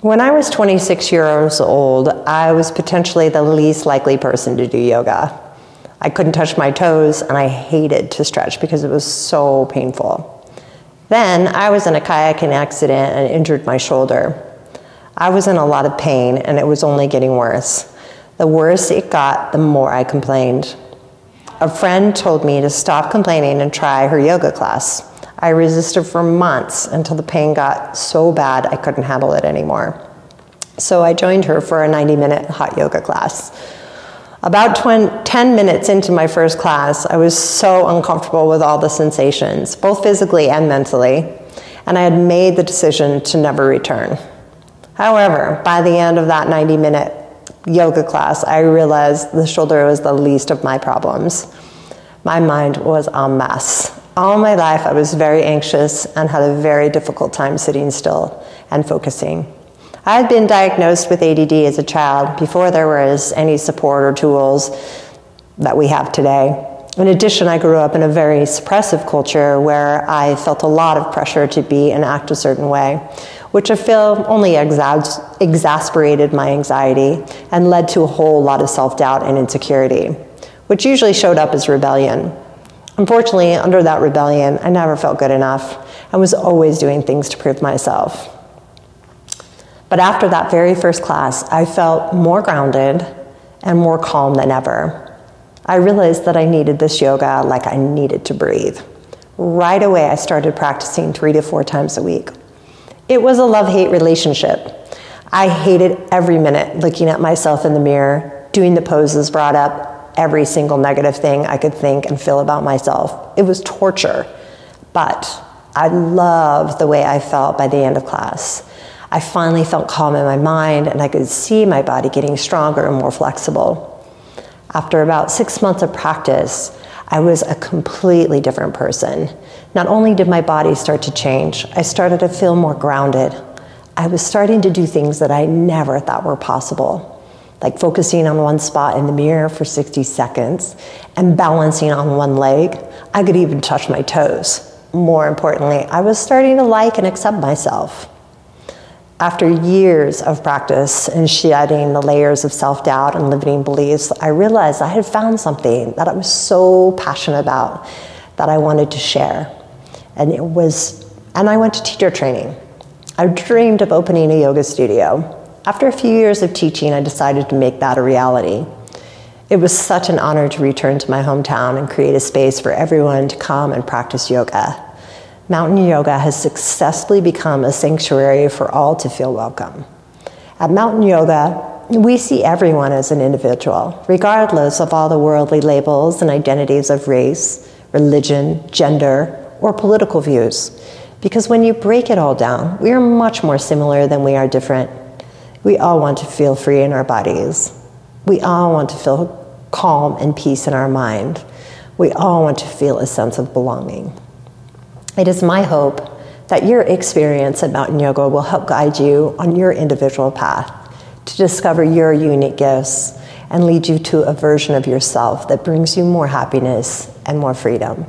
When I was 26 years old, I was potentially the least likely person to do yoga. I couldn't touch my toes, and I hated to stretch because it was so painful. Then I was in a kayaking accident and injured my shoulder. I was in a lot of pain, and it was only getting worse. The worse it got, the more I complained. A friend told me to stop complaining and try her yoga class. I resisted for months until the pain got so bad I couldn't handle it anymore. So I joined her for a 90-minute hot yoga class. About 10 minutes into my first class, I was so uncomfortable with all the sensations, both physically and mentally, and I had made the decision to never return. However, by the end of that 90-minute yoga class, I realized the shoulder was the least of my problems. My mind was a mess. All my life, I was very anxious and had a very difficult time sitting still and focusing. I had been diagnosed with ADD as a child before there was any support or tools that we have today. In addition, I grew up in a very suppressive culture where I felt a lot of pressure to be and act a certain way, which I feel only exasperated my anxiety and led to a whole lot of self-doubt and insecurity, which usually showed up as rebellion. Unfortunately, under that rebellion, I never felt good enough and was always doing things to prove myself. But after that very first class, I felt more grounded and more calm than ever. I realized that I needed this yoga like I needed to breathe. Right away, I started practicing 3 to 4 times a week. It was a love-hate relationship. I hated every minute looking at myself in the mirror, doing the poses brought up, every single negative thing I could think and feel about myself. It was torture, but I loved the way I felt by the end of class. I finally felt calm in my mind, and I could see my body getting stronger and more flexible. After about 6 months of practice, I was a completely different person. Not only did my body start to change, I started to feel more grounded. I was starting to do things that I never thought were possible, like focusing on one spot in the mirror for 60 seconds and balancing on one leg. I could even touch my toes. More importantly, I was starting to like and accept myself. After years of practice and shedding the layers of self-doubt and limiting beliefs, I realized I had found something that I was so passionate about that I wanted to share. And I went to teacher training. I dreamed of opening a yoga studio. After a few years of teaching, I decided to make that a reality. It was such an honor to return to my hometown and create a space for everyone to come and practice yoga. Mountain Yoga has successfully become a sanctuary for all to feel welcome. At Mountain Yoga, we see everyone as an individual, regardless of all the worldly labels and identities of race, religion, gender, or political views. Because when you break it all down, we are much more similar than we are different. We all want to feel free in our bodies. We all want to feel calm and peace in our mind. We all want to feel a sense of belonging. It is my hope that your experience at Mountain Yoga will help guide you on your individual path to discover your unique gifts and lead you to a version of yourself that brings you more happiness and more freedom.